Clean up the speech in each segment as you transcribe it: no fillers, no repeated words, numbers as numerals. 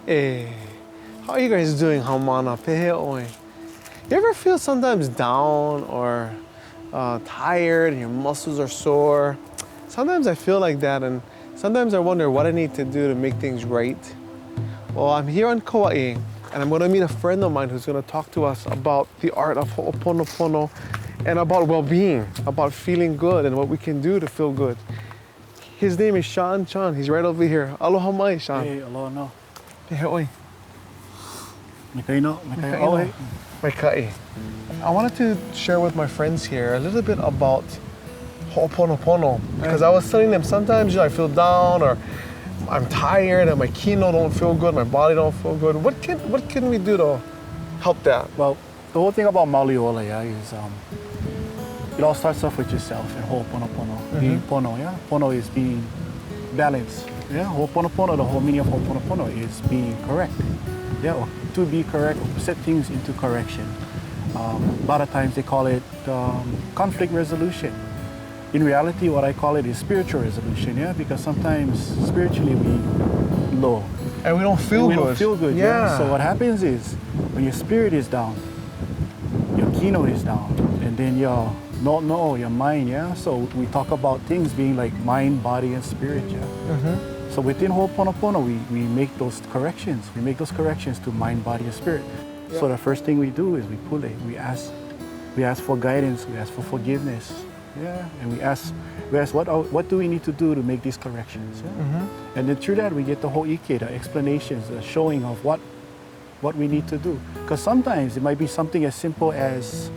Hey, how are you guys doing, Hamana? Pehe oi. You ever feel sometimes down or tired and your muscles are sore? Sometimes I feel like that, and sometimes I wonder what I need to do to make things right. Well, I'm here on Kaua'i, and I'm going to meet a friend of mine who's going to talk to us about the art of ho'oponopono and about well-being, about feeling good and what we can do to feel good. His name is Sean Chan. He's right over here. Aloha mai, Sean. Hey, aloha no. Pehe oi. Mikai no, mikai Mikai oi. no. Maikai. I wanted to share with my friends here a little bit about ho'oponopono, because I was telling them sometimes I feel down or I'm tired and my kino don't feel good, my body don't feel good. What can we do to help that? Well, the whole thing about Mauliola, yeah, is it all starts off with yourself and ho'oponopono. Being pono, yeah? Pono is being balanced. Yeah, ho'oponopono, the whole meaning of ho'oponopono is being correct. Yeah, or to be correct, or set things into correction. A lot of times they call it conflict resolution. In reality, what I call it is spiritual resolution, yeah? Because sometimes spiritually we low. And we don't feel we good. don't feel good, yeah. So what happens is, when your spirit is down, your kino is down, and then your your mind, yeah? So we talk about things being like mind, body, and spirit, yeah? So within Ho'oponopono, we make those corrections. We make those corrections to mind, body, and spirit. Yeah. So the first thing we do is we pule. We ask for guidance. We ask for forgiveness. Yeah, and we ask what do we need to do to make these corrections? Yeah? And then through that we get the whole ike, the explanations, the showing of what we need to do. Because sometimes it might be something as simple as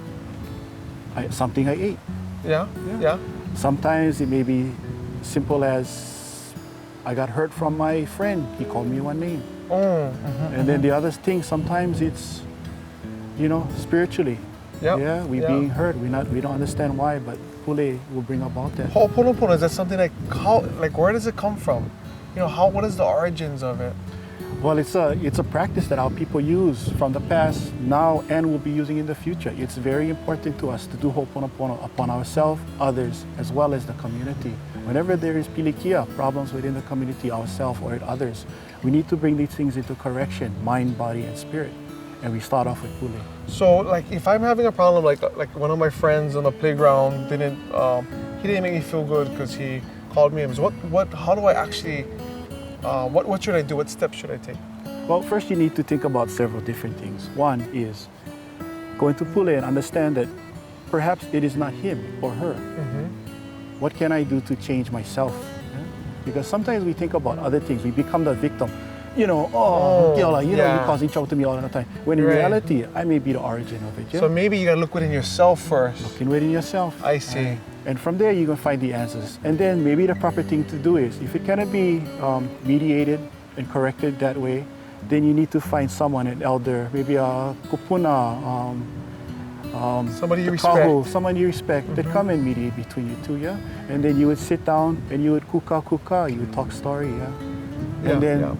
something I ate. Yeah. Sometimes it may be simple as I got hurt from my friend. He called me one name. And then the other thing, sometimes it's, spiritually. Yeah, we being hurt. We don't understand why, but Pule will bring about that. Ho'oponopono, is that something like where does it come from? What is the origins of it? Well, it's a practice that our people use from the past, now, and will be using in the future. It's very important to us to do Ho'oponopono upon ourselves, others, as well as the community. Whenever there is pilikia, problems within the community, ourselves or others, we need to bring these things into correction, mind, body, and spirit. And we start off with Pule. So, like, if I'm having a problem, like one of my friends on the playground didn't make me feel good because he called me. How do I actually? What should I do? What steps should I take? Well, first you need to think about several different things. One is going to Pule and understand that perhaps it is not him or her. What can I do to change myself? Yeah? Because sometimes we think about other things. We become the victim. You're causing trouble to me all the time. When in reality, I may be the origin of it. Yeah? So maybe you gotta look within yourself first. Looking within yourself. I see. And from there, you're gonna find the answers. And then maybe the proper thing to do is, if it cannot be mediated and corrected that way, then you need to find someone, an elder, maybe a kupuna, somebody you respect. Someone you respect that come and mediate between you two, yeah? And then you would sit down and you would kuka, you would talk story, yeah? And then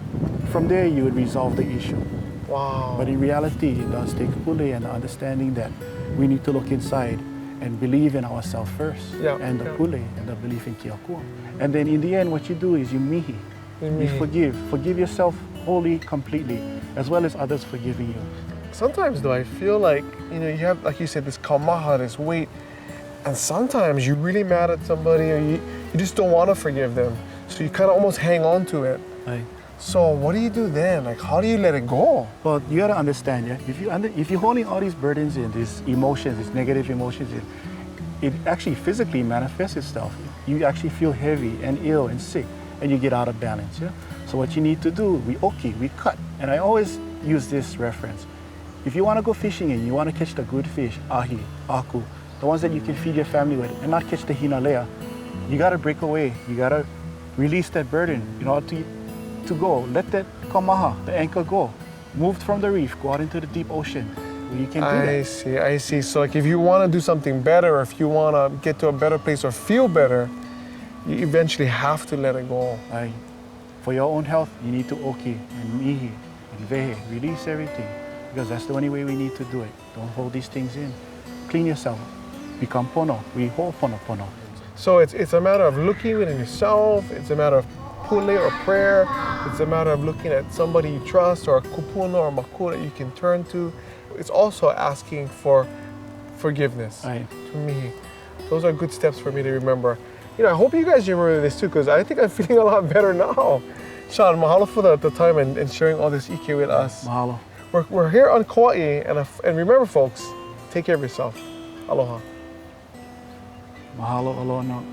from there you would resolve the issue. Wow. But in reality, it does take Pule and the understanding that we need to look inside and believe in ourselves first. And the Pule and the belief in Kiakua. And then in the end, what you do is you mihi. You forgive. Forgive yourself wholly, completely, as well as others forgiving you. Sometimes though, I feel like, you have, like you said, this kaumaha, this weight, and sometimes you're really mad at somebody or you just don't want to forgive them. So you kind of almost hang on to it. Right. So what do you do then? Like, how do you let it go? Well, you gotta understand, yeah. If you're holding all these burdens in, these emotions, these negative emotions in, it actually physically manifests itself. You actually feel heavy and ill and sick, and you get out of balance, yeah. So what you need to do, we cut. And I always use this reference. If you want to go fishing and you want to catch the good fish, ahi, aku, the ones that you can feed your family with, and not catch the hinalea, you gotta break away. You gotta release that burden in order to go. Let that kaumaha, the anchor, go. Move from the reef, go out into the deep ocean where you can do that. I see. So like if you want to do something better, or if you want to get to a better place or feel better, you eventually have to let it go. For your own health, you need to oki and mihi and vehe. Release everything, because that's the only way we need to do it. Don't hold these things in. Clean yourself. Become pono. We ho'oponopono. So it's a matter of looking within yourself. It's a matter of makule or prayer. It's a matter of looking at somebody you trust or a kupuna or maku that you can turn to. It's also asking for forgiveness. Right. To me, those are good steps for me to remember. You know, I hope you guys remember this too, because I think I'm feeling a lot better now. Sean, mahalo for the time and sharing all this ike with us. Mahalo. We're here on Kaua'i, and remember, folks, take care of yourself. Aloha. Mahalo, aloha no.